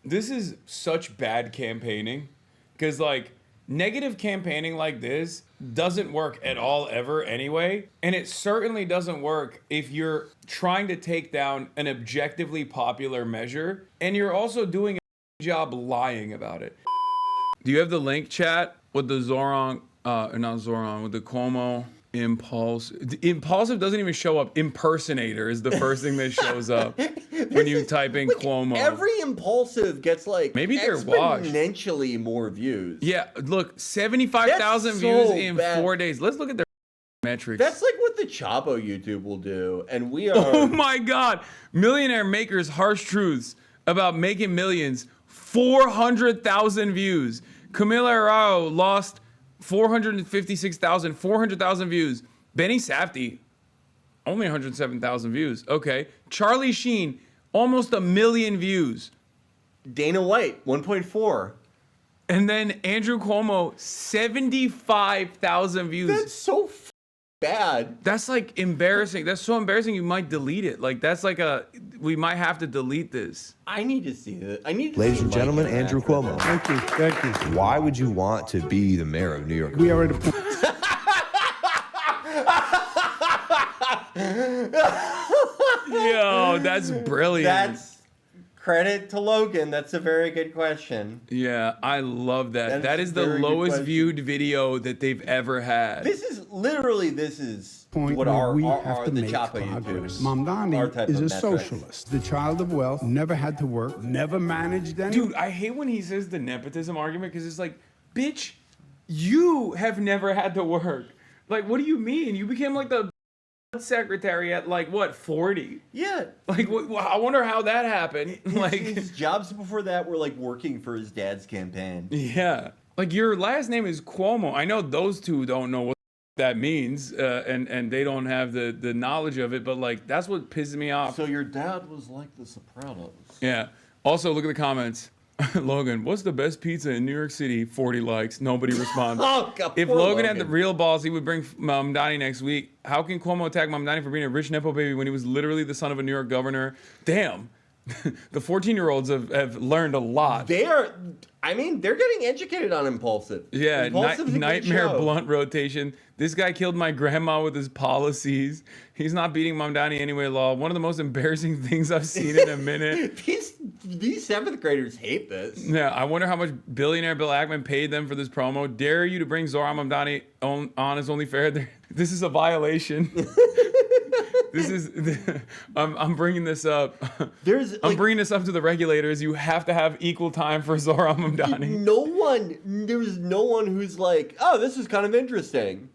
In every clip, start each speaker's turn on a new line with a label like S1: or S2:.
S1: this is such bad campaigning, because like negative campaigning like this doesn't work at all ever anyway, and it certainly doesn't work if you're trying to take down an objectively popular measure and you're also doing a job lying about it. Do you have the link, chat, with the Zoran, not Zoran, with the Cuomo Impaulsive doesn't even show up. Impersonator is the first thing that shows up when you type in Cuomo.
S2: Every Impaulsive gets like
S1: maybe they're washed.
S2: Exponentially more views.
S1: Yeah, look, 75,000 views in 4 days. Let's look at their metrics.
S2: That's like what the Chapo YouTube will do, and we are.
S1: Oh my God! Millionaire Maker's harsh truths about making millions. 400,000 views. Camila Arao lost 456,000, 400,000 views. Benny Safdie, only 107,000 views. Okay. Charlie Sheen, almost 1 million views.
S2: Dana White, 1.4.
S1: And then Andrew Cuomo, 75,000 views.
S2: That's so bad.
S1: That's like embarrassing. That's so embarrassing you might delete it. Like that's like we might have to delete this.
S2: I need to see it. I need to
S3: Ladies and gentlemen, Andrew Cuomo.
S4: Thank you, thank you.
S3: Why would you want to be the mayor of New York?
S4: We are at a point.
S1: Yo, that's brilliant.
S2: That's credit to Logan. That's a very good question.
S1: Yeah, I love that. That is the lowest viewed video that they've ever had.
S2: This is literally
S4: Point
S2: what
S4: where
S2: our
S4: we have to
S2: the
S4: make
S2: Chapo
S4: progress.
S2: YouTubers.
S4: Mamdani is a socialist, the child of wealth, never had to work, never managed any.
S1: Dude, I hate when he says the nepotism argument because it's like, bitch, you have never had to work. Like, what do you mean? You became like the secretary at like what 40?
S2: Yeah.
S1: Like, I wonder how that happened. Like,
S2: his jobs before that were like working for his dad's campaign.
S1: Yeah. Like your last name is Cuomo. I know those two don't know what that means, and they don't have the knowledge of it. But like, that's what pisses me off.
S2: So your dad was like The Sopranos.
S1: Yeah. Also, look at the comments. Logan, what's the best pizza in New York City? 40 likes. Nobody responds.
S2: Oh, God,
S1: if Logan had the real balls, he would bring Mamdani next week. How can Cuomo attack Mamdani for being a rich Nepo baby when he was literally the son of a New York governor? Damn. The 14-year-olds have learned a lot.
S2: They're getting educated on Impaulsive.
S1: Yeah, nightmare
S2: show.
S1: blunt rotation. This guy killed my grandma with his policies. He's not beating Mamdani anyway law. One of the most embarrassing things I've seen in a minute.
S2: These 7th graders hate this.
S1: Yeah, I wonder how much billionaire Bill Ackman paid them for this promo. Dare you to bring Zoran Mamdani on is only fair. This is a violation. This is, I'm bringing this up. I'm bringing this up to the regulators. You have to have equal time for Zoran Mamdani.
S2: There's no one who's like, oh, this is kind of interesting.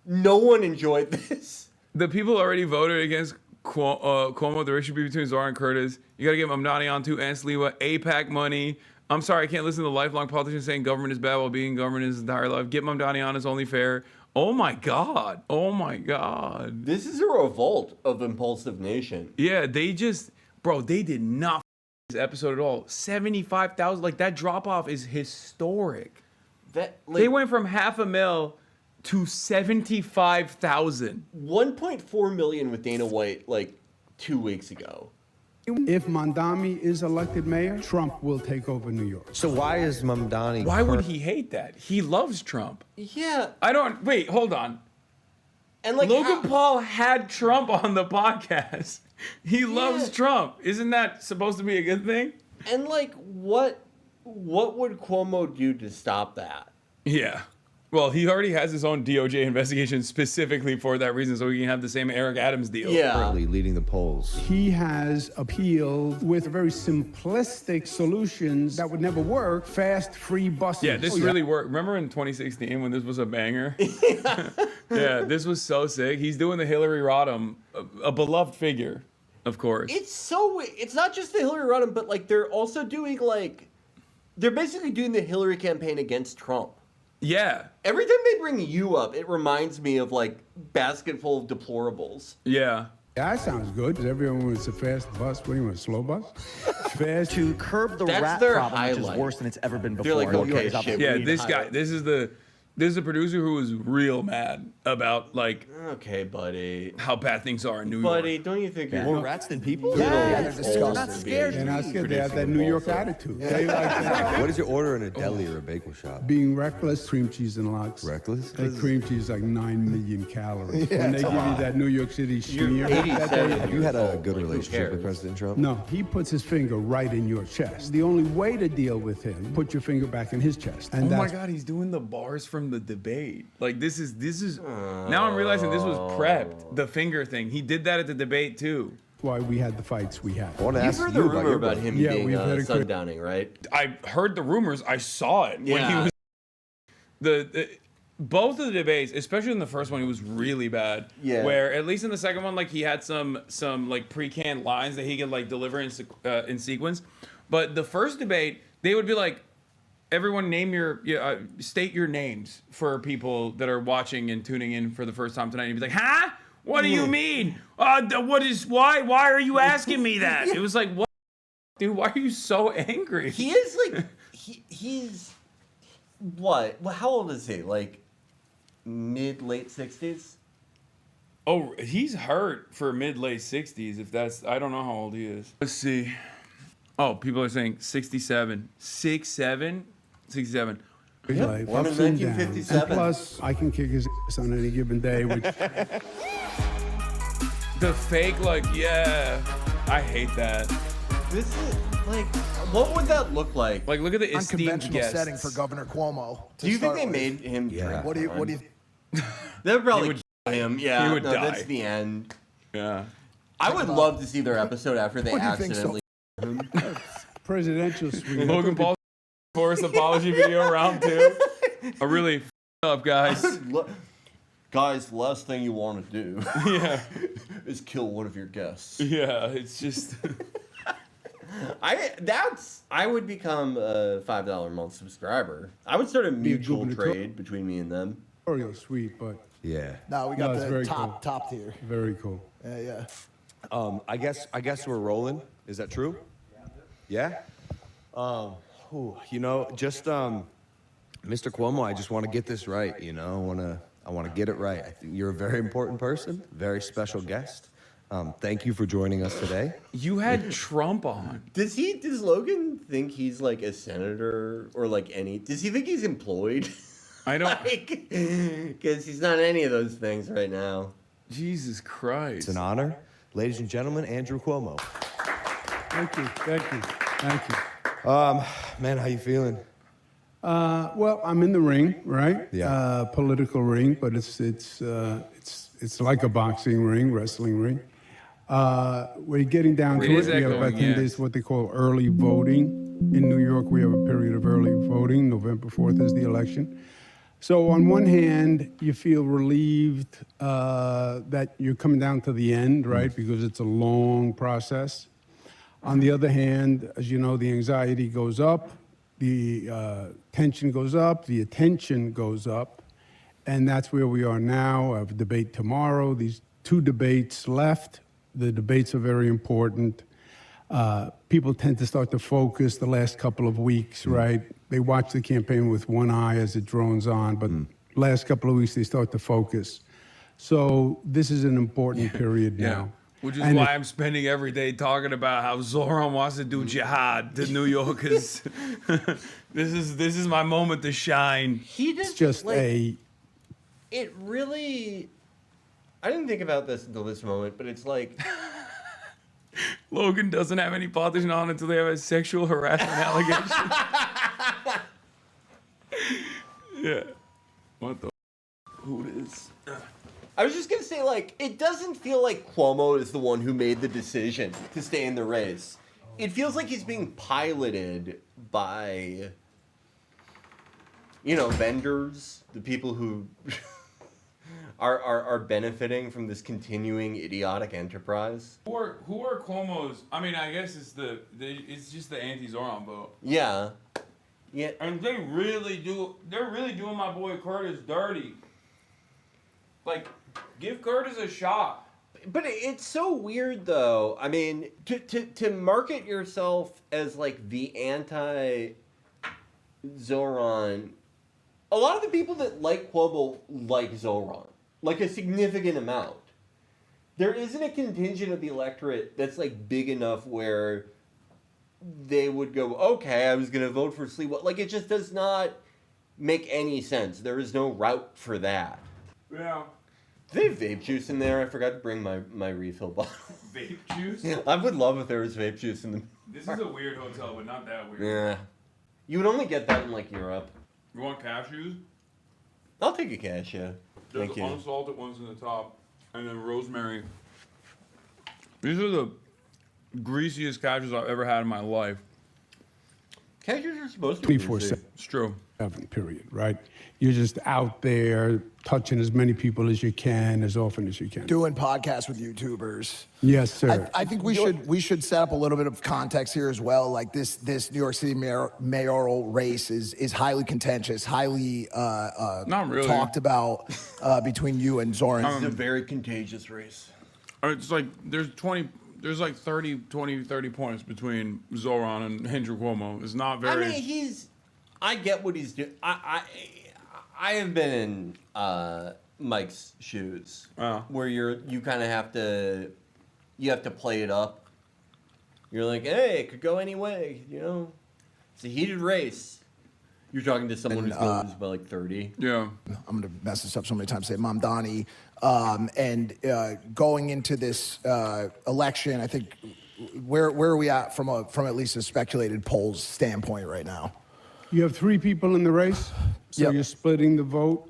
S2: No one enjoyed this.
S1: The people already voted against Cuomo. The ratio between Zoran and Curtis. You got to get Mamdani on too. And Sliwa, APAC money. I'm sorry, I can't listen to lifelong politicians saying government is bad while being government his entire life. Get Mamdani on is only fair. Oh my God. Oh my God.
S2: This is a revolt of Impaulsive Nation.
S1: Yeah, they did not this episode at all. 75,000. Like, that drop off is historic. They went from 500,000 to 75,000.
S2: 1.4 million with Dana White like 2 weeks ago.
S4: If Mamdani is elected mayor, Trump will take over New York.
S3: So why is Mamdani?
S1: Why would he hate that? He loves Trump.
S2: Yeah.
S1: Wait, hold on.
S2: And like
S1: Logan Paul had Trump on the podcast. He loves Trump. Isn't that supposed to be a good thing?
S2: And like, what would Cuomo do to stop that?
S1: Yeah. Well, he already has his own DOJ investigation specifically for that reason, so he can have the same Eric Adams deal.
S2: Yeah.
S3: Currently leading the polls.
S4: He has appealed with very simplistic solutions that would never work. Fast, free buses.
S1: Yeah, this really worked. Remember in 2016 when this was a banger? Yeah, this was so sick. He's doing the Hillary Rodham, a beloved figure, of course.
S2: It's not just the Hillary Rodham, but like they're also doing they're basically doing the Hillary campaign against Trump.
S1: Yeah.
S2: Every time they bring you up, it reminds me of like basket full of deplorables.
S1: Yeah.
S4: That sounds good. Everyone wants a fast bus. What do you want, a slow bus? Fast.
S5: To curb the rat problem, which is worse than it's ever been before.
S2: They're like, okay,
S1: Yeah, this is the There's a producer who was real mad about like
S2: Okay, buddy.
S1: how bad things are in New
S2: Buddy,
S1: York.
S2: don't you think you're
S3: More rats than people?
S5: Yeah, they're
S2: old
S5: disgusting.
S2: to
S5: Not
S2: be
S5: scared.
S4: They're not scared. They have that
S2: producing
S4: New York
S2: Impaulsive.
S4: attitude. They like that.
S3: What did you order in a deli or a bagel shop?
S4: Being reckless, cream cheese and lox.
S3: Reckless?
S4: That cream cheese is like 9 million calories. When they give you that New York City smear,
S2: 87.
S3: Have you had a good
S2: Like, who
S3: relationship with
S2: cares?
S3: President Trump?
S4: no, he puts his finger right in your chest. The only way to deal with him, put your finger back in his chest. And
S1: Oh my
S4: that's
S1: God, he's doing the bars from the debate. Like this is. Now I'm realizing this was prepped. The finger thing. He did that at the debate too.
S4: why we had the fights we had.
S3: I want to
S2: You've
S3: ask
S2: heard
S3: you
S2: the
S3: about
S2: rumor
S3: your
S2: about
S3: brother.
S2: him
S4: Yeah,
S2: being
S4: we've had a quick-
S2: sundowning, right?
S1: I heard the rumors. I saw it when he
S2: Yeah.
S1: was. Both of the debates, especially in the first one, it was really bad.
S2: Yeah.
S1: Where at least in the second one, like he had some like pre-canned lines that he could like deliver in sequence. But the first debate, they would be like, everyone name your state your names for people that are watching and tuning in for the first time tonight. And you'd be like, huh? What do you mean? Why are you asking me that? It was like, what, dude? Why are you so angry?
S2: He is like he's what? Well, how old is he? Like late 60s?
S1: Oh, he's hurt for mid-late 60s. If that's, I don't know how old he is. Let's see. Oh, people are saying 67. 67? 67.
S4: Life,
S2: born in
S4: ups and downs.
S2: 1957.
S4: And plus, I can kick his ass on any given day, which
S1: The fake, like, yeah. I hate that.
S2: This is like, what would that look like?
S1: Like, look at the esteemed
S5: Unconventional
S1: guests.
S5: setting for Governor Cuomo.
S2: Do you think they made him?
S3: Yeah.
S2: drink
S5: What do you?
S2: one?
S5: What do you?
S2: They would probably
S1: would-
S2: kill him. Yeah,
S1: he would
S2: no,
S1: die.
S2: that's the end.
S1: Yeah.
S2: I would love to see their episode after they
S5: What do you think so?
S2: accidentally.
S4: presidential suite.
S1: Logan Paul Force apology video round 2. A really up, guys.
S2: Guys, the last thing you want to do
S1: Yeah.
S2: is kill one of your guests.
S1: Yeah, it's just.
S2: I would become a $5 a month subscriber. I would start a mutual
S4: gubernatorial-
S2: trade between me and them.
S4: Suite, but
S3: Yeah.
S5: No, we got
S4: No, it's
S5: the
S4: very
S5: top tier.
S4: very cool.
S5: Yeah.
S3: I guess we're rolling. Is that true? Yeah. You know, just Mr. Cuomo, I just want to get this right. You know, I want to get it right. I think you're a very important person, very special guest. Thank you for joining us today.
S1: You had Trump on.
S2: Does Logan think he's like a senator or like any? Does he think he's employed?
S1: I don't.
S2: Because he's not any of those things right now.
S1: Jesus Christ.
S3: It's an honor, ladies and gentlemen. Andrew Cuomo.
S4: Thank you.
S3: Man, how you feeling?
S4: Well, I'm in the ring, right?
S3: Yeah.
S4: Political ring, but it's like a boxing ring, wrestling ring. We're getting down
S1: It
S4: to it.
S1: is
S4: We have, I
S1: echoing,
S4: think,
S1: yes.
S4: this what they call early voting. In New York, we have a period of early voting. November 4th is the election. So on one hand, you feel relieved that you're coming down to the end, right? Because it's a long process. On the other hand, as you know, the anxiety goes up, the tension goes up, the attention goes up, and that's where we are now. I have a debate tomorrow. These 2 debates left. The debates are very important. People tend to start to focus the last couple of weeks, right? They watch the campaign with one eye as it drones on, but last couple of weeks they start to focus. So this is an important period
S1: Yeah.
S4: now.
S1: Which is
S4: And
S1: why I'm spending every day talking about how Zoran wants to do jihad to New Yorkers. This is my moment to shine.
S2: He just
S4: It's just
S2: like, It really. I didn't think about this until this moment, but it's like.
S1: Logan doesn't have any politician on until they have a sexual harassment allegation. Yeah. What the? Who it is?
S2: I was just gonna say, like, it doesn't feel like Cuomo is the one who made the decision to stay in the race. It feels like he's being piloted by, vendors, the people who are benefiting from this continuing idiotic enterprise.
S1: Who are Cuomo's? I mean, I guess it's just the anti-Zoran vote.
S2: Yeah. Yeah.
S1: And they're really doing my boy Curtis dirty. Like, give Curtis a shot.
S2: But it's so weird, though. I mean, to market yourself as, like, the anti-Zoran a lot of the people that like Cuomo like Zoran, like a significant amount. There isn't a contingent of the electorate that's like big enough where they would go, okay, I was going to vote for Sliwa. Like, it just does not make any sense. There is no route for that.
S1: Yeah.
S2: Do they have vape juice in there? I forgot to bring my refill bottle.
S1: Vape juice?
S2: I would love if there was vape juice in the...
S1: This is a weird hotel, but not that weird.
S2: Yeah. You would only get that in, like, Europe.
S1: You want cashews?
S2: I'll take a cash, yeah.
S1: There's
S2: Thank you.
S1: unsalted ones in the top, and then rosemary. These are the greasiest cashews I've ever had in my life.
S2: Cashews are supposed to be
S4: 24/7
S1: It's true.
S4: period, right? You're just out there touching as many people as you can, as often as you can.
S5: Doing podcasts with YouTubers.
S4: Yes, sir.
S5: I think we should set up a little bit of context here as well. Like this New York City mayoral race is highly contentious, highly
S1: Not really.
S5: talked about between you and Zoran.
S2: It's a very contagious race.
S1: It's like there's like 30 points between Zoran and Andrew Cuomo. It's not very.
S2: I mean, I get what he's doing. I have been in Mike's shoes, where you kind of have to play it up. You're like, hey, it could go any way, you know. It's a heated race. You're talking to someone who's going to lose by like 30.
S1: Yeah.
S5: I'm going to mess this up so many times. Say Mamdani, and going into this election, I think where are we at from at least a speculated polls standpoint right now?
S4: You have 3 people in the race, so
S5: Yep.
S4: you're splitting the vote.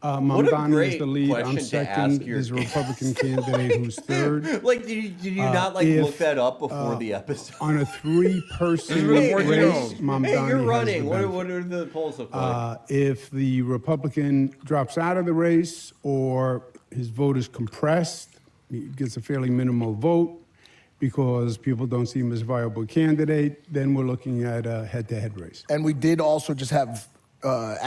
S2: What a
S4: Mamdani is
S2: great
S4: the lead. I'm
S2: question to
S4: second.
S2: ask your
S4: There's a Republican candidate who's third.
S2: Like, did you not like
S4: if,
S2: look that up before the episode?
S4: On a 3-person
S1: Hey,
S4: race,
S1: hey,
S4: Mamdani
S2: Hey, you're running.
S4: has the
S2: What
S4: benefit.
S2: are the polls look like?
S4: If the Republican drops out of the race or his vote is compressed, he gets a fairly minimal vote because people don't see him as a viable candidate, then we're looking at a head-to-head race.
S5: And we did also just have Mayor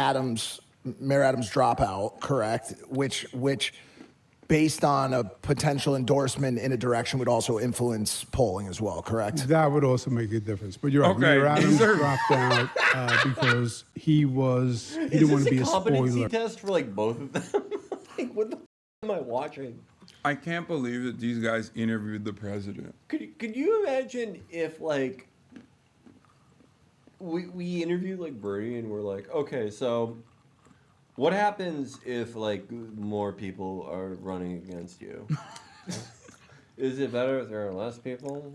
S5: Adams drop out, correct? Which based on a potential endorsement in a direction would also influence polling as well, correct?
S4: That would also make a difference. But you're right,
S1: Okay,
S4: Mayor Adams
S1: these are-
S4: dropped out because he didn't want
S2: Is
S4: to
S2: this
S4: be
S2: a
S4: a
S2: competency
S4: spoiler.
S2: test for like both of them? Like, what the am I watching?
S1: I can't believe that these guys interviewed the president.
S2: Could you imagine if like we interviewed like Bernie and we're like, okay, so what happens if like more people are running against you? Is it better if there are less people?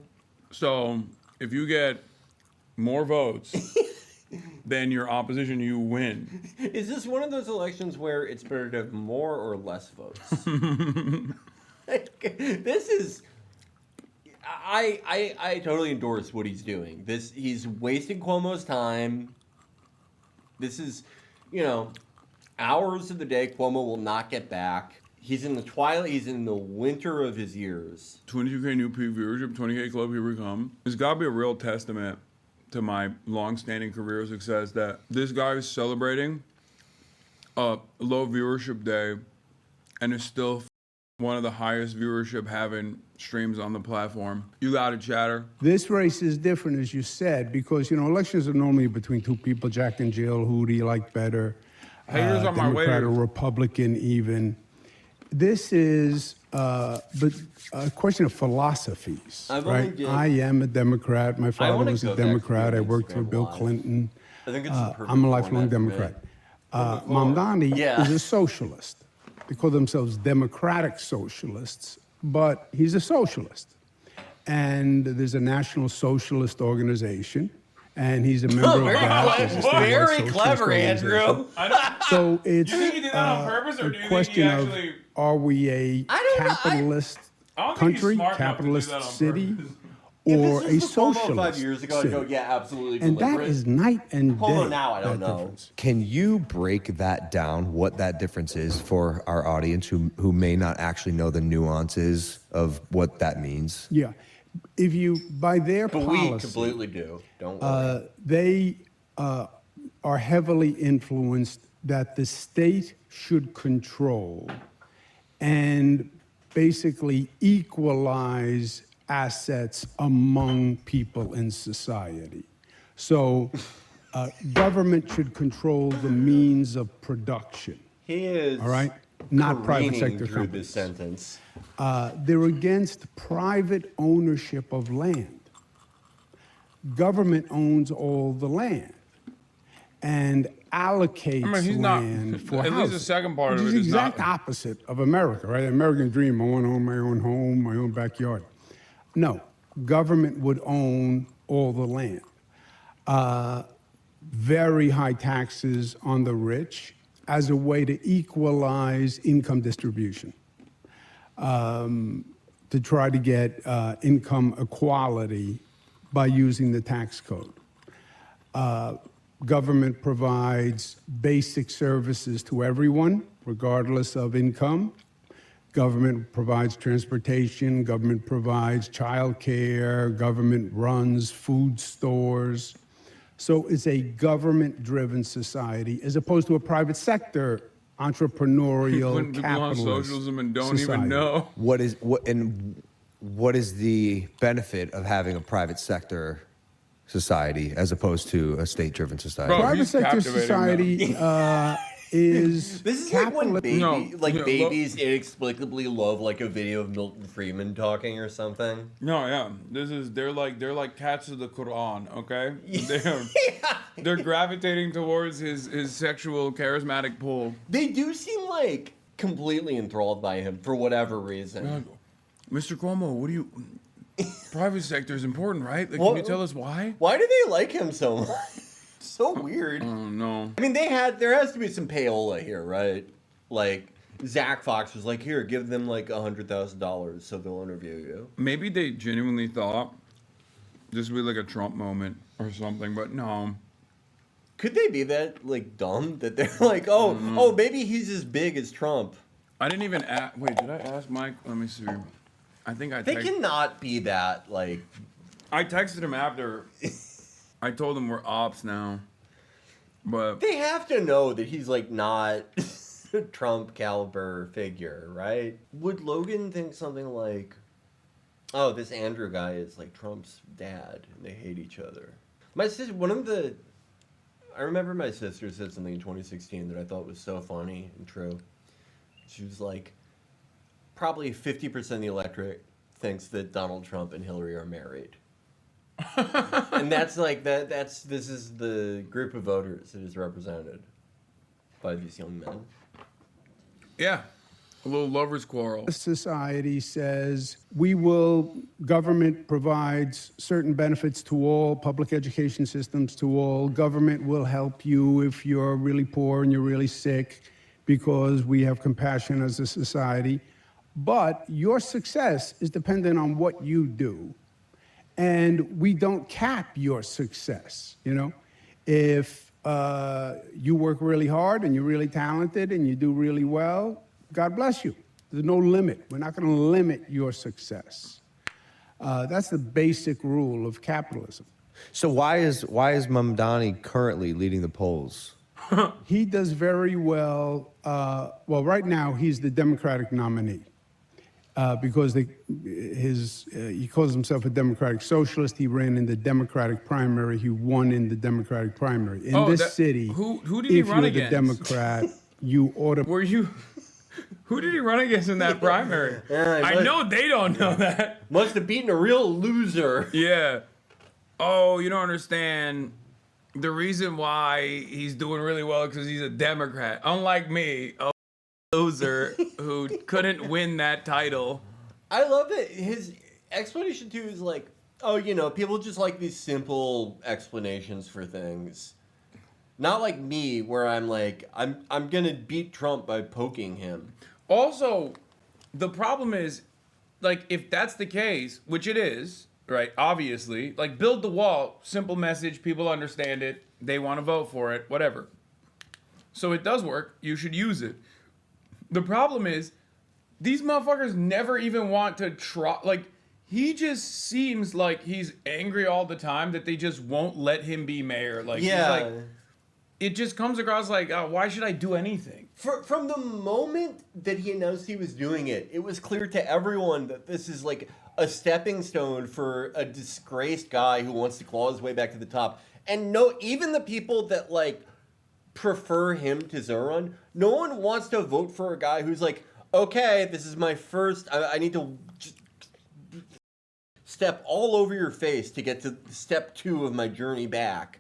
S1: So if you get more votes than your opposition, you win.
S2: Is this one of those elections where it's better to have more or less votes? This is. I totally endorse what he's doing. He's wasting Cuomo's time. This is, hours of the day Cuomo will not get back. He's in the twilight. He's in the winter of his years.
S1: 22K new peak viewership, 20K club, here we come. It's got to be a real testament to my long-standing career success that this guy is celebrating a low viewership day and is still one of the highest viewership having streams on the platform. You got it, Chatter.
S4: This race is different, as you said, because, elections are normally between 2 people, Jack and Jill. Who do you like better?
S1: Haters on my
S4: Democrat or
S1: waiters.
S4: Republican even. This is but a question of philosophies,
S2: I've only
S4: right?
S2: did-
S4: I am a Democrat. My father
S2: wanna
S4: was
S2: go
S4: a
S2: back to
S4: Democrat.
S2: the
S4: I worked for
S2: Instagram
S4: Bill
S2: Live.
S4: Clinton.
S2: I think it's the perfect
S4: I'm a lifelong
S2: format for me.
S4: Democrat. Mamdani
S2: Yeah.
S4: is a socialist. They call themselves democratic socialists, but he's a socialist. And there's a National Socialist Organization, and he's a member of that. There's a statewide
S2: Very
S4: socialist
S2: clever,
S4: organization.
S2: Andrew.
S4: So it's
S1: You think he did that on purpose, or do you think he
S4: question
S1: actually-
S4: of, are we a
S2: I don't know,
S4: capitalist
S1: I don't think he's
S4: country,
S1: smart enough to do
S4: capitalist
S1: that on
S4: city,
S1: purpose.
S2: If
S4: or
S2: this
S4: a
S2: was the Cuomo
S4: socialist
S2: 5 years ago, I'd
S4: city?
S2: go, yeah, absolutely.
S4: And that
S2: deliberate.
S4: is night and day.
S2: Cuomo now, I don't
S4: that
S2: know.
S4: difference.
S3: Can you break that down, what that difference is for our audience who may not actually know the nuances of what that means?
S4: Yeah. If you, by their
S2: But we
S4: policy,
S2: completely do. Don't worry.
S4: they are heavily influenced that the state should control and basically equalize assets among people in society. So Government should control the means of production.
S2: He is.
S4: All right? Not private
S2: careening
S4: sector
S2: through
S4: companies.
S2: this sentence.
S4: They're against private ownership of land. Government owns all the land and allocates
S1: he's not.
S4: land for
S1: At least
S4: housing,
S1: the second part
S4: which
S1: of
S4: is
S1: it
S4: the
S1: is
S4: exact
S1: not.
S4: opposite of America, right? American dream, I want to own my own home, my own backyard. No, government would own all the land. Very high taxes on the rich as a way to equalize income distribution, to try to get income equality by using the tax code. Government provides basic services to everyone, regardless of income. Government provides transportation, government provides childcare, government runs food stores. So it's a government-driven society as opposed to a private sector entrepreneurial
S1: When people on
S4: capitalist
S1: socialism and don't
S4: society.
S1: even know.
S3: What is the benefit of having a private sector society as opposed to a state-driven society?
S1: Bro,
S4: Private
S1: he's
S4: sector
S1: captivating
S4: society is
S2: This is like when
S4: capitalist.
S2: babies inexplicably love like a video of Milton Friedman talking or something.
S1: No, yeah. They're like cats of the Quran, okay? They're gravitating towards his sexual charismatic pull.
S2: They do seem like completely enthralled by him for whatever reason.
S1: Mr. Cuomo, what do you private sector is important, right? Like,
S2: What-
S1: can you tell us why?
S2: Why do they like him so much? So weird.
S1: Oh no.
S2: I mean, there has to be some payola here, right? Like Zach Fox was like, "Here, give them like $100,000 so they'll interview you."
S1: Maybe they genuinely thought this would be like a Trump moment or something, but no.
S2: Could they be that like dumb that they're like, "Oh, maybe he's as big as Trump"?
S1: I didn't even ask. Wait, did I ask Mike? Let me see. I think I
S2: They
S1: texted.
S2: cannot be that like.
S1: I texted him after. I told him we're ops now, but
S2: They have to know that he's like not a Trump caliber figure, right? Would Logan think something like, "Oh, this Andrew guy is like Trump's dad, and they hate each other"? My sister, I remember my sister said something in 2016 that I thought was so funny and true. She was like, probably 50% of the electorate thinks that Donald Trump and Hillary are married. And that's like this is the group of voters that is represented by these young men.
S1: yeah, a little lovers quarrel.
S4: Society says government provides certain benefits to all, public education systems to all. Government will help you if you're really poor and you're really sick because we have compassion as a society. But your success is dependent on what you do. And we don't cap your success, you know? If you work really hard and you're really talented and you do really well, God bless you. There's no limit. We're not going to limit your success. That's the basic rule of capitalism.
S3: So why is Mamdani currently leading the polls?
S4: He does very well. Well, right now he's the Democratic nominee because he calls himself a Democratic socialist. He ran in the Democratic primary. He won in the Democratic primary. In this city,
S1: who did he run
S4: if you're
S1: against?
S4: the Democrat, you ought to.
S1: Were you? Who did he run against in that primary? I know they don't know that.
S2: Must have beaten a real loser.
S1: Yeah. Oh, you don't understand. The reason why he's doing really well because he's a Democrat. Unlike me, a loser who couldn't win that title.
S2: I love it. His explanation too is like, oh, people just like these simple explanations for things. Not like me, where I'm like, I'm gonna beat Trump by poking him.
S1: Also, the problem is, like, if that's the case, which it is, right? Obviously, like, build the wall, simple message, people understand it, they want to vote for it, whatever. So it does work. You should use it. The problem is, these motherfuckers never even want to try. Like, he just seems like he's angry all the time that they just won't let him be mayor. Like,
S2: Yeah.
S1: he's like, it just comes across like, why should I do anything?
S2: From the moment that he announced he was doing it, it was clear to everyone that this is like a stepping stone for a disgraced guy who wants to claw his way back to the top. And no, even the people that like prefer him to Zoran, no one wants to vote for a guy who's like, okay, this is my first. I need to just step all over your face to get to step 2 of my journey back.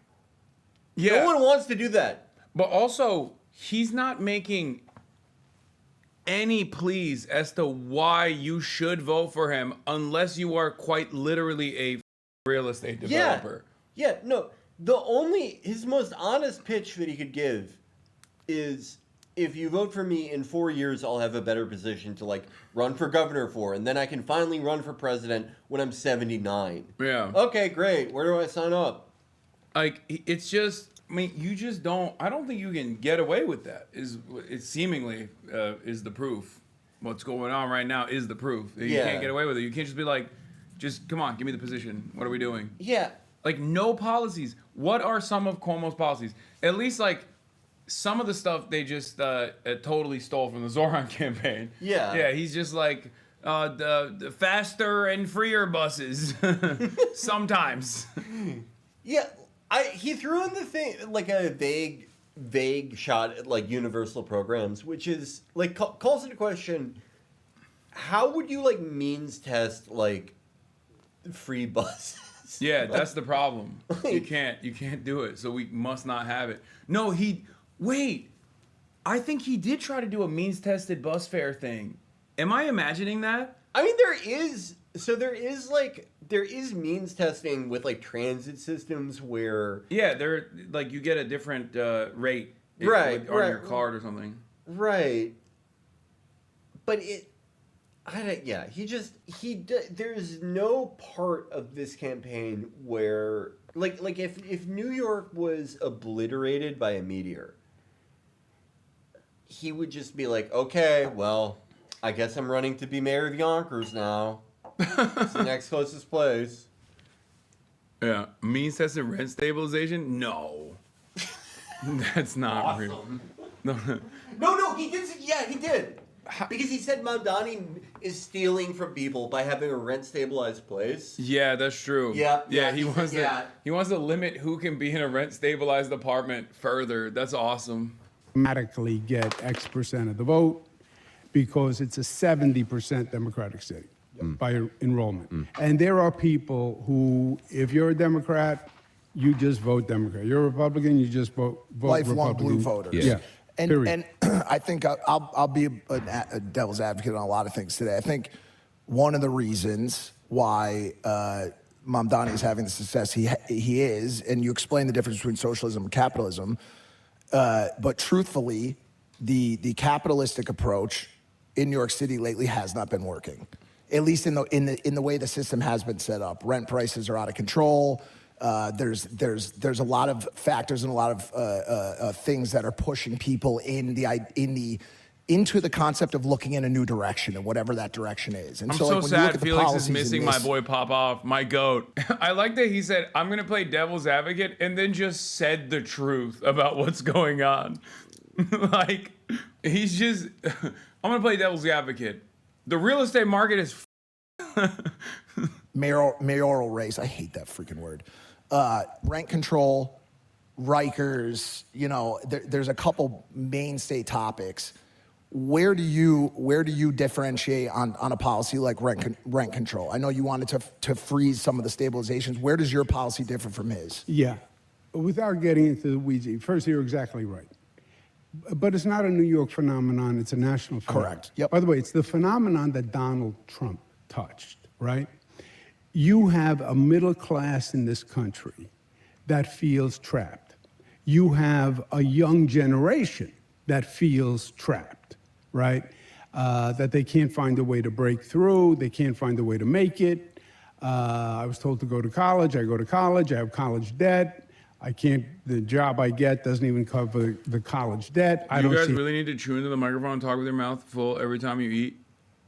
S1: Yeah.
S2: No one wants to do that.
S1: But also, he's not making any pleas as to why you should vote for him unless you are quite literally a real estate developer.
S2: Yeah, no. His most honest pitch that he could give is, if you vote for me in 4 years, I'll have a better position to like run for governor for, and then I can finally run for president when I'm 79.
S1: Yeah.
S2: Okay, great. Where do I sign up?
S1: Like, it's just, I mean, you just don't, I don't think you can get away with that. It seemingly is the proof. What's going on right now is the proof. You can't get away with it. You can't just be like, just come on, give me the position. What are we doing?
S2: Yeah.
S1: Like, no policies. What are some of Cuomo's policies? At least, like, some of the stuff they just totally stole from the Zoran campaign.
S2: Yeah.
S1: Yeah, he's just like, the faster and freer buses. Sometimes.
S2: Yeah. He threw in the thing, like a vague shot at like universal programs, which is like calls into question, how would you like means test like free buses?
S1: Yeah, that's the problem. You can't do it. So we must not have it. No, wait. I think he did try to do a means tested bus fare thing. Am I imagining that?
S2: I mean, there is means testing with like transit systems where
S1: they're like, you get a different rate on your card or something.
S2: Right. But there's no part of this campaign where like if New York was obliterated by a meteor, he would just be like, okay, well, I guess I'm running to be mayor of Yonkers now. It's the next closest place.
S1: Yeah, means tested rent stabilization? No. That's not real.
S2: No, he did. Yeah, he did. Because he said Mamdani is stealing from people by having a rent stabilized place.
S1: Yeah, that's true.
S2: Yeah,
S1: he wants to limit who can be in a rent stabilized apartment further. That's awesome.
S4: Automatically get X percent of the vote because it's a 70% Democratic city by enrollment. And there are people who, if you're a Democrat, you just vote Democrat. You're a Republican, you just vote
S5: lifelong
S4: Republican.
S5: blue voters.
S4: Yeah.
S5: And I think I'll be a devil's advocate on a lot of things today. I think one of the reasons why Mamdani is having the success he is, and you explain the difference between socialism and capitalism, but truthfully, the capitalistic approach in New York City lately has not been working. At least in the way the system has been set up. Rent prices are out of control. There's a lot of factors and a lot of things that are pushing people into the concept of looking in a new direction, and whatever that direction is. And
S1: I'm
S5: so
S1: so
S5: like, when you look
S1: sad
S5: at the
S1: Felix is
S5: policies in
S1: missing
S5: this-
S1: my boy Popoff, my goat. I like that he said, I'm going to play devil's advocate, and then just said the truth about what's going on. Like, he's just, I'm going to play devil's advocate. The real estate market is
S5: mayoral race. I hate that freaking word. Rent control, Rikers. There's a couple mainstay topics. Where do you differentiate on a policy like rent control? I know you wanted to freeze some of the stabilizations. Where does your policy differ from his?
S4: Yeah. Without getting into the weeds, first, you're exactly right. But it's not a New York phenomenon, it's a national phenomenon.
S5: Correct. Yep.
S4: By the way, it's the phenomenon that Donald Trump touched, right? You have a middle class in this country that feels trapped. You have a young generation that feels trapped, right? That they can't find a way to break through, they can't find a way to make it. I was told to go to college, I go to college, I have college debt. The job I get doesn't even cover the college debt.
S1: You guys really need to chew into the microphone and talk with your mouth full every time you eat?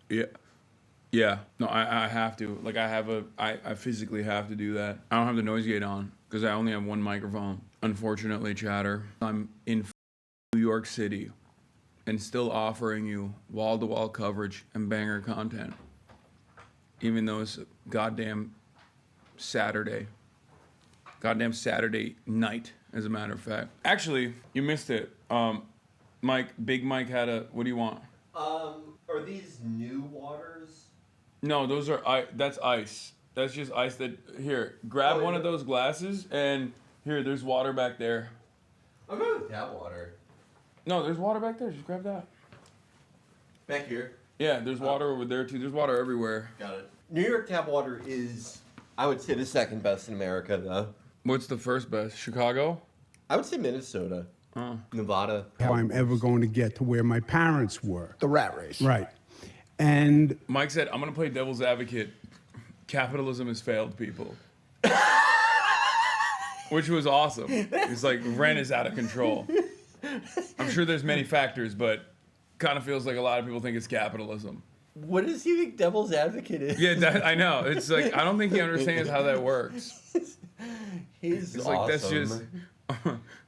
S1: Yeah. Yeah. No, I have to. Like, I physically have to do that. I don't have the noise gate on because I only have one microphone. Unfortunately, chatter. I'm in New York City and still offering you wall-to-wall coverage and banger content, even though it's a goddamn Saturday. Goddamn Saturday night, as a matter of fact. Actually, you missed it. Mike, Big Mike had a. What do you want?
S2: Are these new waters?
S1: No, those are that's ice. That's just ice. That here, grab one of those glasses and here. There's water back there.
S2: I'm good with tap water.
S1: No, there's water back there. Just grab that.
S2: Back here.
S1: Yeah, there's water over there too. There's water everywhere.
S2: Got it. New York tap water is, I would say, the second best in America, though.
S1: What's the first best? Chicago?
S2: I would say Minnesota. Nevada.
S4: How I'm ever going to get to where my parents were.
S5: The rat race.
S4: Right. And
S1: Mike said, I'm going to play devil's advocate. Capitalism has failed people. Which was awesome. It's like rent is out of control. I'm sure there's many factors, but kind of feels like a lot of people think it's capitalism.
S2: What does he think devil's advocate is?
S1: Yeah, I know. It's like, I don't think he understands how that works.
S2: He's
S1: It's
S2: awesome.
S1: like, that's just...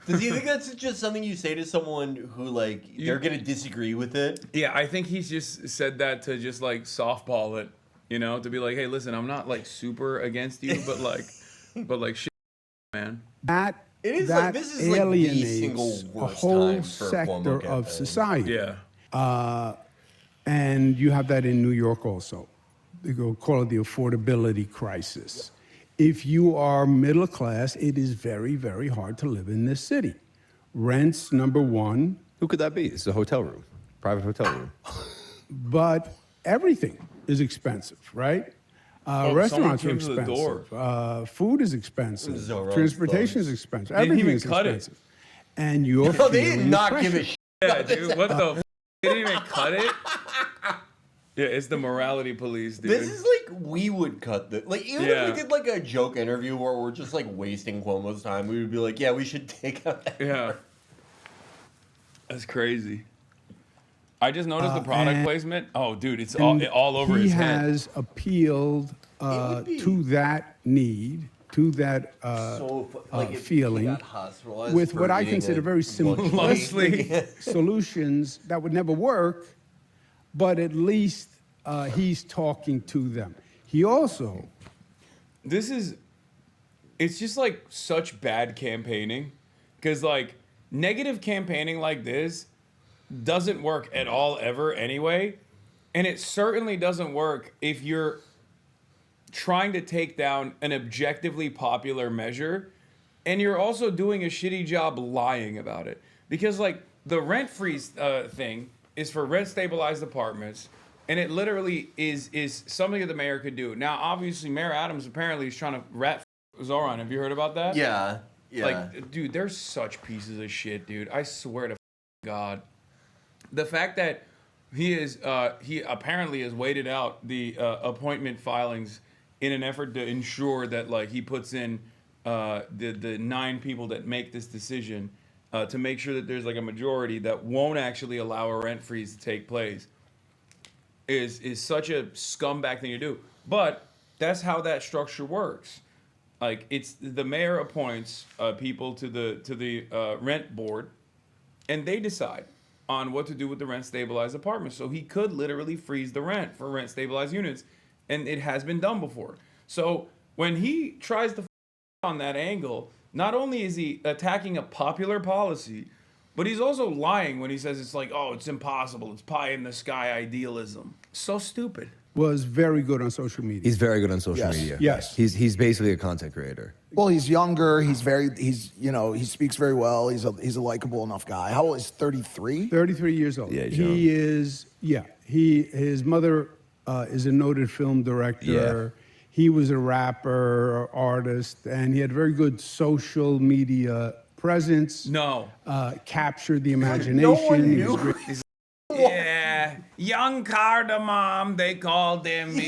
S2: Does he think that's just something you say to someone who, like, they're going to disagree with it?
S1: Yeah, I think he's just said that to just, like, softball it, you know? To be like, hey, listen, I'm not, like, super against you, but, like, shit, man.
S4: that,
S2: It is
S4: that
S2: like, this is like the
S4: alienates
S2: single
S4: a
S2: worst
S4: whole
S2: time for a
S4: sector
S2: Cuomo
S4: of
S2: campaign.
S4: society.
S1: Yeah.
S4: And you have that in New York also. They go call it the affordability crisis. If you are middle class, it is very, very hard to live in this city. Rents, number one,
S3: Who could that be? It's a hotel room, private hotel room.
S4: but everything is expensive, right? Restaurants are
S1: someone came to the
S4: expensive. Food is expensive.
S2: Zorro's
S4: Transportation is
S2: closed.
S4: expensive.
S1: They didn't
S4: Everything
S1: even
S4: is
S1: cut it.
S4: expensive. And you're
S2: No, they did
S4: feeling
S2: not
S4: the
S2: give a
S4: pressure.
S2: shit.
S1: Yeah, dude, what the f***? They didn't even cut it? Yeah, it's the morality police, dude.
S2: This is like, we would cut the, like, even
S1: Yeah.
S2: if we did like a joke interview where we're just like wasting Cuomo's time, we would be like, yeah, we should take out that.
S1: Yeah. That's crazy. I just noticed the product
S4: and-
S1: placement. Oh, dude, it's all over
S4: he
S1: his head.
S4: has appealed
S2: would be-
S4: to that need, to that
S2: Like, if
S4: feeling,
S2: he got hospitalized
S4: with
S2: for
S4: what I
S2: eating
S4: consider
S2: a
S4: very
S2: lunch plate.
S4: simplistic solutions that would never work, but at least he's talking to them. He also,
S1: It's just like such bad campaigning. Because like negative campaigning like this doesn't work at all ever anyway. And it certainly doesn't work if you're trying to take down an objectively popular measure and you're also doing a shitty job lying about it. Because like the rent freeze thing is for rent stabilized apartments, and it literally is something that the mayor could do. Now obviously Mayor Adams apparently is trying to rat Zoran. Have you heard about that?
S2: Yeah. Yeah.
S1: Like, dude, they're such pieces of shit, dude. I swear to God. The fact that he apparently has waited out the appointment filings in an effort to ensure that, like, he puts in the 9 people that make this decision to make sure that there's, like, a majority that won't actually allow a rent freeze to take place is such a scumbag thing to do. But that's how that structure works. Like, it's the mayor appoints people to the rent board, and they decide on what to do with the rent stabilized apartments. So he could literally freeze the rent for rent stabilized units, and it has been done before. So when he tries to on that angle, not only is he attacking a popular policy, but he's also lying when he says it's like, oh, it's impossible, it's pie in the sky idealism. So stupid.
S4: was very good on social media.
S3: He's very good on social
S5: Yes.
S3: media.
S4: Yes.
S3: He's basically a content creator.
S5: Well, he's younger. He's he speaks very well. He's a likable enough guy. How old is 33?
S4: 33 years old.
S3: Yeah, he's
S4: he is. Yeah, his mother is a noted film director.
S3: Yeah.
S4: He was a rapper, artist, and he had very good social media presence.
S1: No.
S4: Captured the imagination.
S2: No one
S4: He was
S2: knew.
S4: great.
S1: Yeah, young cardamom, they called him.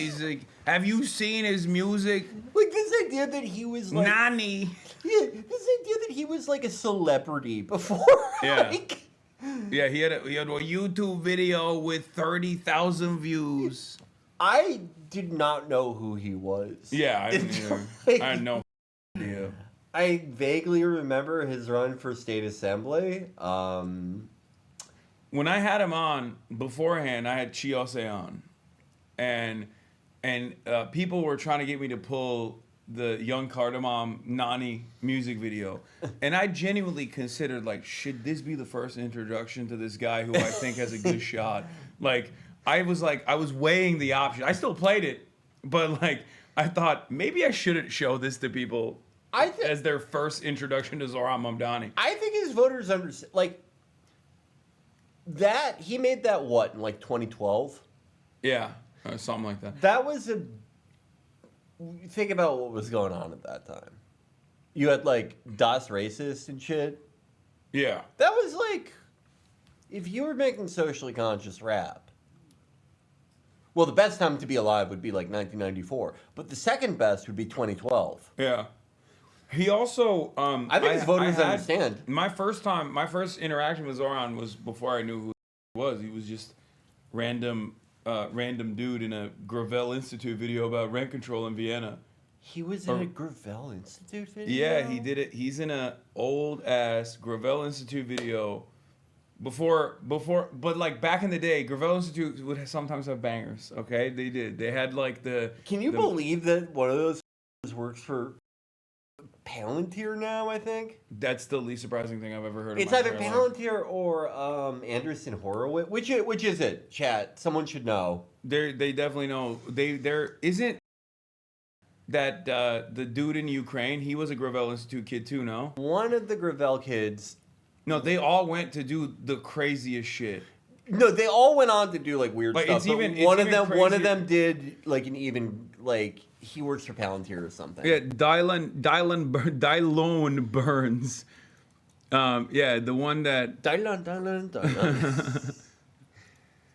S1: Have you seen his music?
S2: Like, this idea that he was like,
S1: Nani.
S2: yeah, this idea that he was like a celebrity before.
S1: Yeah.
S2: Like,
S1: Yeah, he had a YouTube video with 30,000 views.
S2: I did not know who he was.
S1: Yeah, I didn't either.
S2: Like,
S1: I had no idea.
S2: I vaguely remember his run for state assembly.
S1: When I had him on beforehand, I had Chiose on, and people were trying to get me to pull the Young Cardamom Nani music video, and I genuinely considered like, should this be the first introduction to this guy who I think has a good shot? Like, I was weighing the option. I still played it, but like, I thought maybe I shouldn't show this to people as their first introduction to Zohran Mamdani.
S2: I think his voters understand, like, that, he made that, what, in like 2012?
S1: Yeah, something like that.
S2: That was think about what was going on at that time. You had like Das Racist and shit.
S1: Yeah.
S2: That was like, if you were making socially conscious rap, well, the best time to be alive would be like 1994, but the second best would be 2012.
S1: Yeah. He also,
S2: I think his voters understand.
S1: My first interaction with Zohran was before I knew who he was. He was just random dude in a Gravel Institute video about rent control in Vienna.
S2: He was in a Gravel Institute video?
S1: Yeah, he did it. He's in a old ass Gravel Institute video. But like back in the day, Gravel Institute would sometimes have bangers. Okay, they did. They had like the.
S2: Can you believe that one of those works for Palantir now? I think
S1: that's the least surprising thing I've ever heard.
S2: It's either Palantir or Anderson Horowitz. Which is it? Chat. Someone should know.
S1: They definitely know. There isn't that the dude in Ukraine. He was a Gravel Institute kid too. No,
S2: one of the Gravel kids.
S1: No, they all went to do the craziest shit.
S2: No, they all went on to do like weird
S1: but
S2: stuff. One of them did like an even like he works for Palantir or something.
S1: Yeah, Dylan Burns. Yeah, the one that.
S2: Dylan.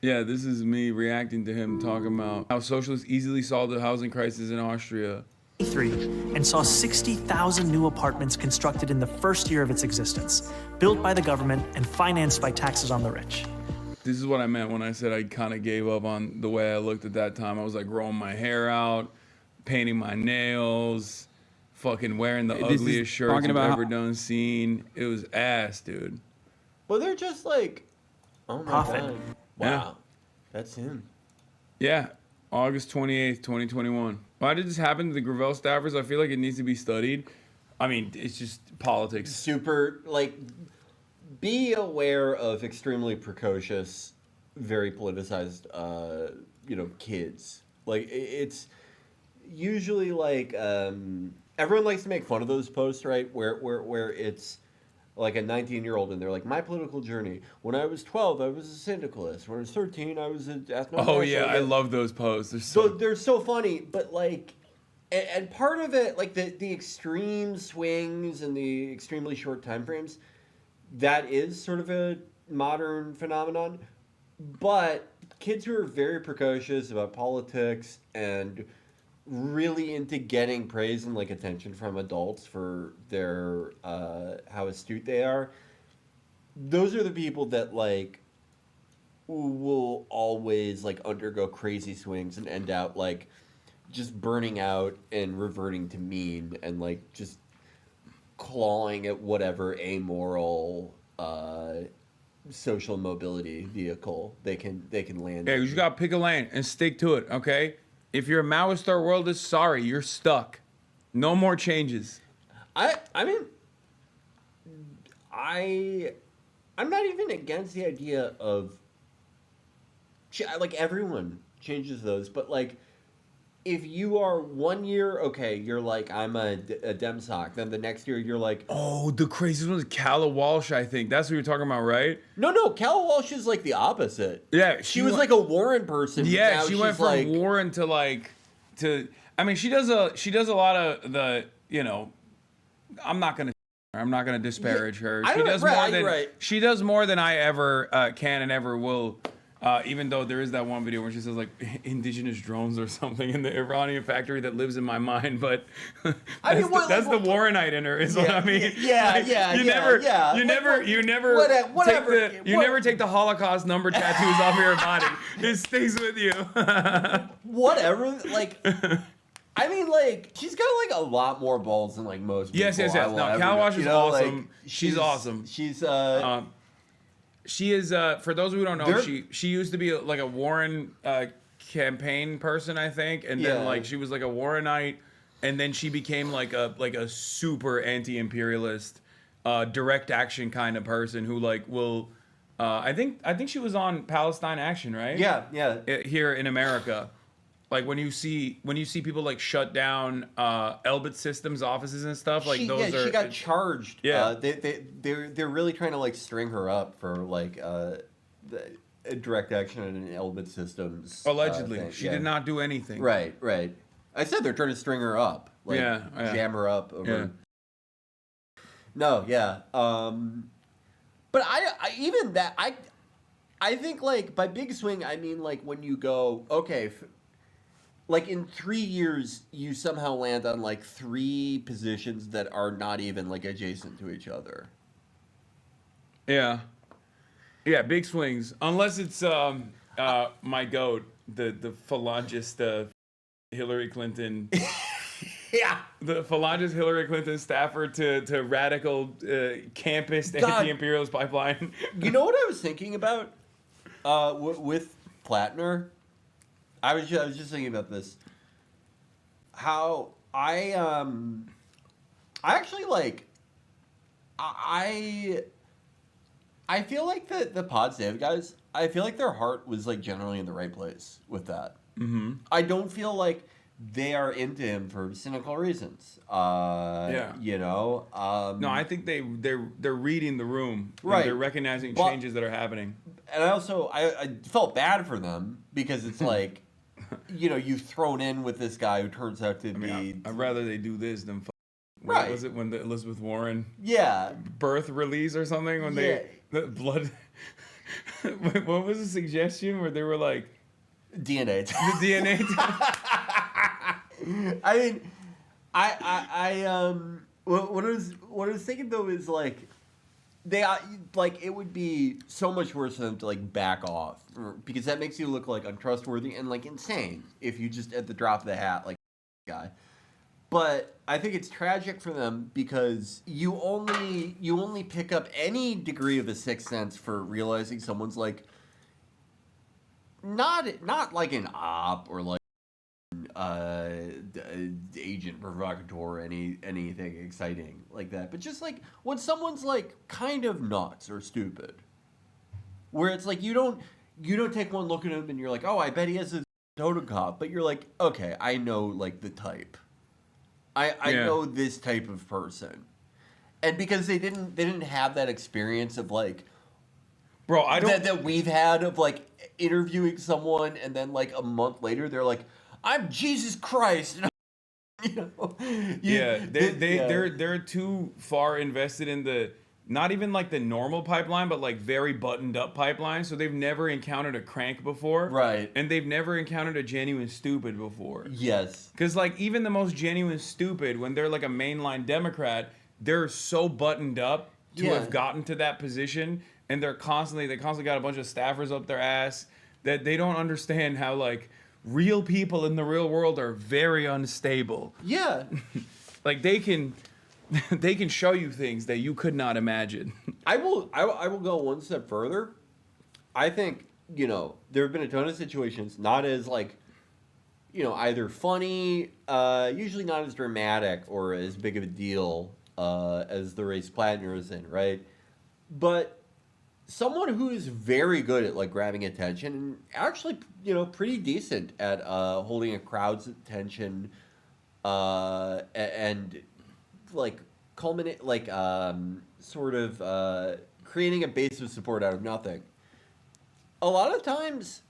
S1: Yeah, this is me reacting to him talking about how socialists easily solved the housing crisis in Austria.
S6: And saw 60,000 new apartments constructed in the first year of its existence, built by the government and financed by taxes on the rich.
S1: This is what I meant when I said I kind of gave up on the way I looked at that time. I was like growing my hair out, painting my nails, fucking wearing the ugliest shirts I've ever done seen. It was ass, dude.
S2: Well, they're just like, oh my
S6: Profit.
S2: God. Wow.
S1: Yeah.
S2: That's him.
S1: Yeah, August 28th, 2021. Why did this happen to the Gravel staffers? I feel like it needs to be studied. I mean, it's just politics.
S2: Super, like, be aware of extremely precocious, very politicized, kids. Like, it's usually like, everyone likes to make fun of those posts, right? Where it's like a 19-year-old and they're like, my political journey. When I was 12, I was a syndicalist. When I was 13, I was an ethno-nationalist.
S1: Oh, yeah, I love those posts.
S2: They're so funny, but like, and part of it, like the extreme swings and the extremely short time frames, that is sort of a modern phenomenon. But kids who are very precocious about politics and really into getting praise and like attention from adults for their how astute they are, those are the people that like will always like undergo crazy swings and end out like just burning out and reverting to mean and like just clawing at whatever amoral social mobility vehicle they can land.
S1: Yeah, you just gotta pick a lane and stick to it, okay? If you're a Maoist third worldist, sorry, you're stuck. No more changes.
S2: I'm not even against the idea of like everyone changes those, but like if you are 1 year, okay, you're like, I'm a Dem sock. Then the next year, you're like...
S1: Oh, the craziest one is Calla Walsh, I think. That's what you're talking about, right?
S2: No, Calla Walsh is like the opposite.
S1: Yeah.
S2: She was like a Warren person.
S1: Yeah, she went from like, Warren to like... I mean, she does a lot of the, I'm not going to disparage her. She does more than I ever can and ever will. Even though there is that one video where she says like indigenous drones or something in the Iranian factory that lives in my mind, but that's the Warrenite in her, is what I mean. You never take the Holocaust number tattoos off your body. It stays with you.
S2: Whatever, like. I mean, like, she's got, like, a lot more balls than, like, most people.
S1: Yes. No, Calla Walsh is awesome. Like, she's awesome. She is, for those who don't know, she used to be like a Warren campaign person, I think, and then like she was like a Warrenite and then she became like a super anti-imperialist, direct action kind of person who like will. I think she was on Palestine Action, right?
S2: Yeah.
S1: Here in America. Like when you see people like shut down Elbit Systems offices and stuff, like
S2: she got charged.
S1: Yeah,
S2: they're really trying to like string her up for like direct action in Elbit Systems.
S1: Allegedly, she did not do anything.
S2: Right. I said they're trying to string her up, like jam her up over.
S1: Yeah.
S2: No, yeah. But I even that I think like by big swing I mean like when you go okay. Like in 3 years, you somehow land on like 3 positions that are not even like adjacent to each other.
S1: Yeah, big swings. Unless it's my goat, the phalangist Hillary Clinton.
S2: Yeah,
S1: the phalangist Hillary Clinton staffer to radical campus anti-imperialist pipeline.
S2: You know what I was thinking about with Plattner? I was just thinking about this. How I actually like I feel like the Pod Save guys, I feel like their heart was like generally in the right place with that. Mm-hmm. I don't feel like they are into him for cynical reasons. You know.
S1: No, I think they're reading the room.
S2: Right.
S1: They're recognizing changes that are happening.
S2: And I felt bad for them because it's like, you know, you've thrown in with this guy who turns out to be.
S1: I'd rather they do this than.
S2: Right.
S1: What was it when the Elizabeth Warren birth release or something when the blood? What was the suggestion where they were like
S2: DNA?
S1: The DNA.
S2: I mean, what I was thinking though is like. They like it would be so much worse for them to like back off because that makes you look like untrustworthy and like insane if you just at the drop of the hat like guy. But I think it's tragic for them because you only pick up any degree of a sixth sense for realizing someone's like not like an op or like agent provocateur or anything exciting like that, but just like when someone's like kind of nuts or stupid, where it's like you don't take one look at him and you're like, oh, I bet he has a totem cop, but you're like, okay, I know like the type, I know this type of person, and because they didn't have that experience of like,
S1: bro, I don't
S2: that we've had of like interviewing someone and then like a month later they're like, I'm Jesus Christ. You know?
S1: They're too far invested in the not even like the normal pipeline, but like very buttoned up pipeline. So they've never encountered a crank before,
S2: right?
S1: And they've never encountered a genuine stupid before.
S2: Yes,
S1: because like even the most genuine stupid, when they're like a mainline Democrat, they're so buttoned up to have gotten to that position, and they constantly got a bunch of staffers up their ass that they don't understand how like. Real people in the real world are very unstable.
S2: Yeah.
S1: Like they can show you things that you could not imagine.
S2: I will go one step further. I think, you know, there have been a ton of situations, not as like, you know, either funny, usually not as dramatic or as big of a deal as the race Plattner is in, right? But someone who is very good at like grabbing attention and actually, you know, pretty decent at holding a crowd's attention and like culminate like sort of creating a base of support out of nothing. A lot of times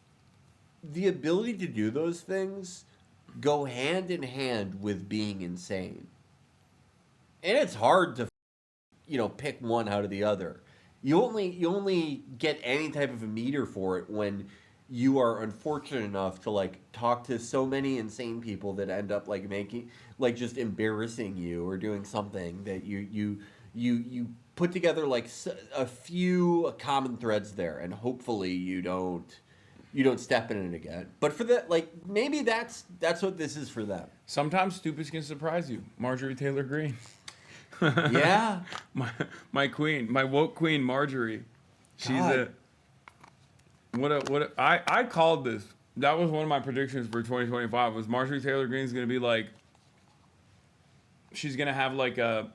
S2: the ability to do those things go hand in hand with being insane. And it's hard to, you know, pick one out of the other. You only get any type of a meter for it when you are unfortunate enough to like talk to so many insane people that end up like making like just embarrassing you or doing something that you put together like a few common threads there, and hopefully you don't step in it again. But for that, like maybe that's what this is for them.
S1: Sometimes stupids can surprise you. Marjorie Taylor Greene.
S2: Yeah,
S1: my queen, my woke queen, Marjorie. She's I called this. That was one of my predictions for 2025. Was Marjorie Taylor Greene's going to be like she's gonna have like a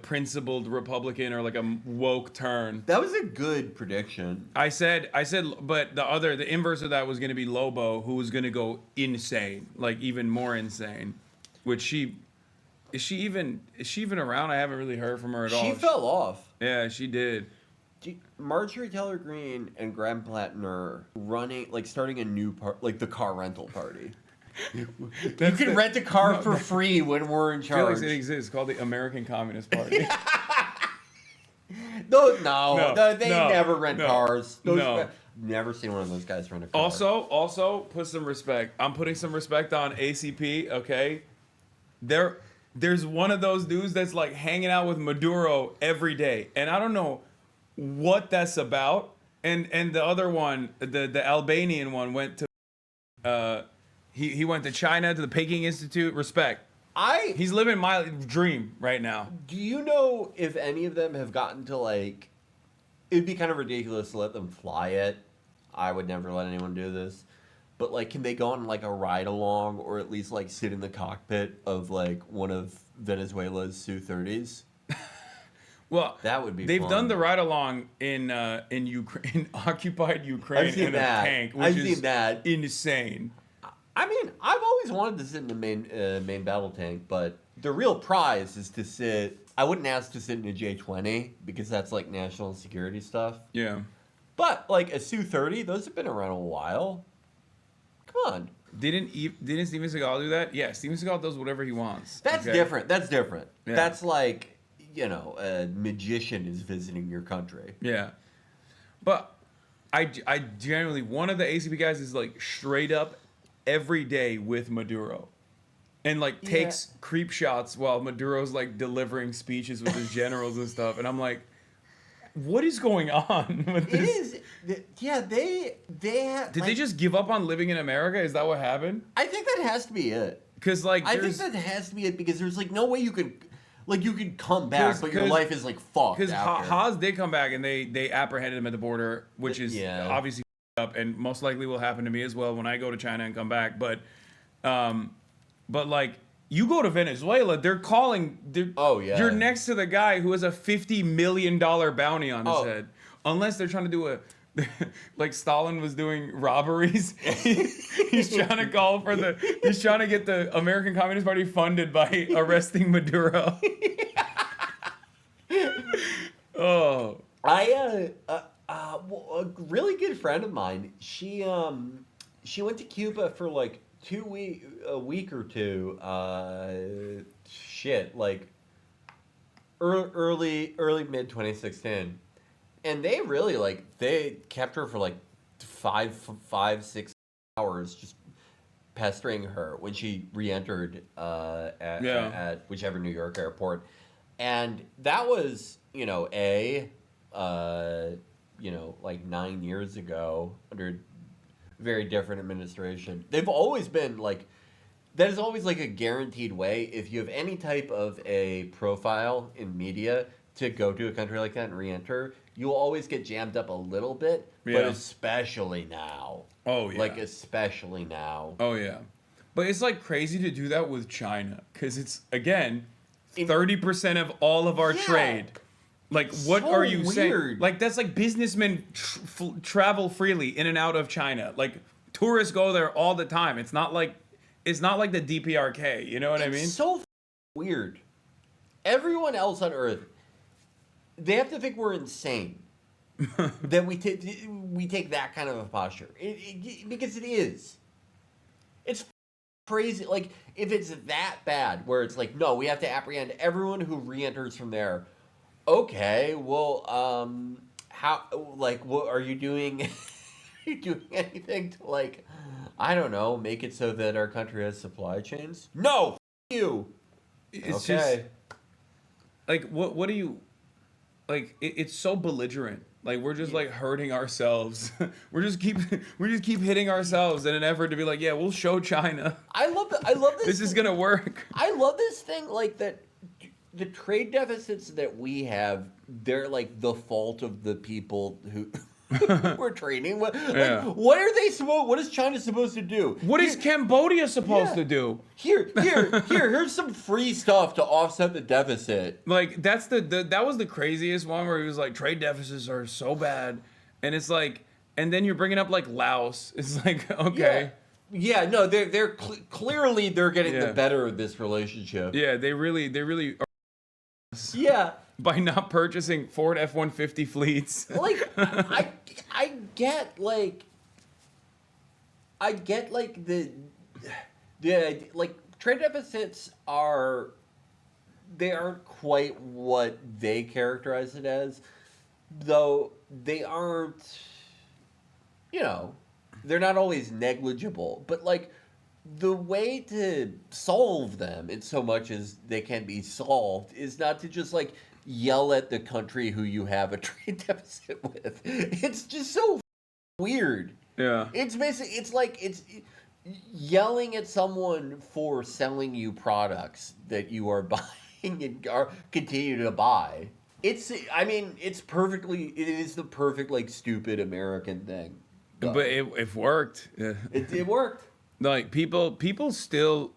S1: principled Republican or like a woke turn.
S2: That was a good prediction.
S1: I said, but the inverse of that was gonna be Lobo, who was gonna go insane, like even more insane. Which is she even around? I haven't really heard from her at all.
S2: She fell off.
S1: Yeah, she did.
S2: Marjorie Taylor Greene and Graham Plattner starting a new like the car rental party. You can rent a car for free when we're in charge.
S1: Felix, it exists. It's called the American Communist Party.
S2: No, they never rent cars. Never seen one of those guys rent a car.
S1: Also, put some respect. I'm putting some respect on ACP. Okay, there's one of those dudes that's like hanging out with Maduro every day, and I don't know what that's about. And the other one, the Albanian one, went to he went to China to the Peking Institute. Respect. He's living my dream right now.
S2: Do you know if any of them have gotten to like? It'd be kind of ridiculous to let them fly it. I would never let anyone do this. But like, can they go on like a ride along, or at least like sit in the cockpit of like one of Venezuela's Su-30s?
S1: Well,
S2: that would be.
S1: They've
S2: fun.
S1: done the ride along in Ukraine, in occupied Ukraine,
S2: I've seen
S1: in
S2: that.
S1: a tank, which
S2: I've
S1: is
S2: seen that.
S1: insane.
S2: I mean, I've always wanted to sit in the main battle tank, but the real prize is to sit. I wouldn't ask to sit in a J-20 because that's like national security stuff.
S1: Yeah.
S2: But like a Su-30, those have been around a while. Come on.
S1: Didn't Steven Seagal do that? Yeah, Steven Seagal does whatever he wants.
S2: That's different. That's different.
S1: Yeah.
S2: That's like, a magician is visiting your country.
S1: Yeah. But I generally, one of the ACP guys is like straight up every day with Maduro. And like takes creep shots while Maduro's like delivering speeches with his generals and stuff. And I'm like, what is going on with this? Did they just give up on living in America? Is that what happened?
S2: I think that has to be it.
S1: Because like,
S2: I think that has to be it because there's like no way you could come back, but your life is like fucked.
S1: Because Haas did come back and they apprehended him at the border, which is obviously up and most likely will happen to me as well when I go to China and come back. But like, you go to Venezuela, they're calling. You're next to the guy who has a $50 million bounty on his head. Unless they're trying to do like Stalin was doing robberies. He's trying to call for he's trying to get the American Communist Party funded by arresting Maduro.
S2: A really good friend of mine, she went to Cuba for like a week or two. Like early mid 2016, and they really they kept her for like 5-6 hours just pestering her when she re-entered at whichever New York airport, and that was like 9 years ago under very different administration. They've always been like, that is always like a guaranteed way if you have any type of a profile in media to go to a country like that and re-enter, you'll always get jammed up a little bit, but especially now.
S1: Oh, yeah.
S2: Like, especially now.
S1: Oh, yeah. But it's like crazy to do that with China because it's, again, 30% of all of our trade. Like, what are you saying? Like, that's like businessmen travel freely in and out of China. Like, tourists go there all the time. It's not like the DPRK. You know what I mean?
S2: It's so weird. Everyone else on Earth, they have to think we're insane. That we take that kind of a posture. Because it is. It's crazy. Like, if it's that bad, where it's like, no, we have to apprehend everyone who re-enters from there. Okay, well, what are you doing? Are you doing anything to, like, I don't know, make it so that our country has supply chains? No, you.
S1: It's just, like, what do you, like, it's so belligerent. Like, we're just like hurting ourselves. we just keep hitting ourselves in an effort to be like, yeah, we'll show China.
S2: I love this.
S1: This is gonna work.
S2: I love this thing like that. The trade deficits that we have, they're like the fault of the people who We're training. What,
S1: Yeah.
S2: what are they supposed? What is China supposed to do?
S1: What is Cambodia supposed
S2: Yeah.
S1: to do?
S2: Here's some free stuff to offset the deficit.
S1: Like that's that was the craziest one where he was like, trade deficits are so bad, and it's like, and then you're bringing up like Laos. It's like, okay.
S2: Yeah, no, they're clearly they're getting
S1: Yeah.
S2: the better of this relationship.
S1: Yeah, they really are
S2: Yeah.
S1: by not purchasing Ford F-150 fleets.
S2: Like I get like the like trade deficits they aren't quite what they characterize it as, though they aren't, they're not always negligible, but like the way to solve them in so much as they can be solved is not to just like yell at the country who you have a trade deficit with. It's just so weird.
S1: Yeah.
S2: It's basically, it's yelling at someone for selling you products that you are buying and are continue to buy. It is the perfect like stupid American thing.
S1: But it worked. Yeah.
S2: It worked.
S1: Like people still,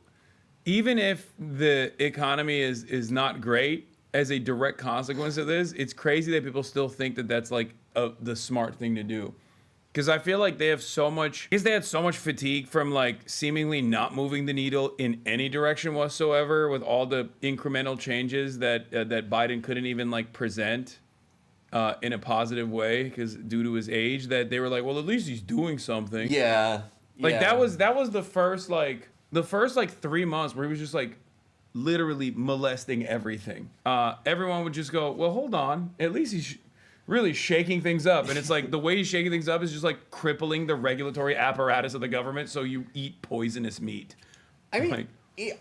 S1: even if the economy is not great as a direct consequence of this, it's crazy that people still think that that's like the smart thing to do. Because I feel like they had so much fatigue from like seemingly not moving the needle in any direction whatsoever with all the incremental changes that Biden couldn't even like present in a positive way because due to his age, that they were like, well, at least he's doing something.
S2: Yeah.
S1: Like that was the first 3 months where he was just like literally molesting everything. Everyone would just go, well, hold on, at least he's really shaking things up. And it's like the way he's shaking things up is just like crippling the regulatory apparatus of the government so you eat poisonous meat.
S2: I mean,
S1: like,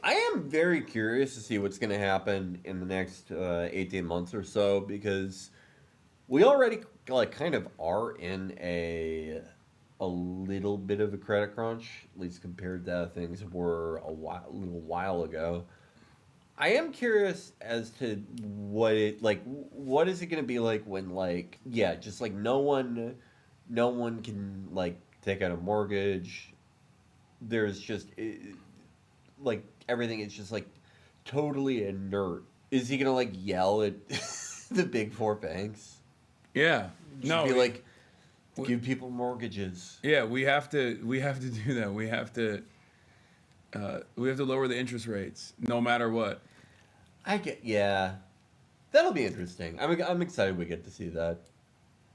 S2: I am very curious to see what's going to happen in the next 18 months or so, because we already like kind of are in a little bit of a credit crunch, at least compared to how things were a little while ago. I am curious as to what is it going to be like when just like no one can like take out a mortgage. There's just like everything is just like totally inert. Is he going to like yell at the big four banks?
S1: yeah.
S2: Just be like, give people mortgages.
S1: Yeah, we have to do that. We have to lower the interest rates no matter what.
S2: That'll be interesting. I'm excited we get to see that.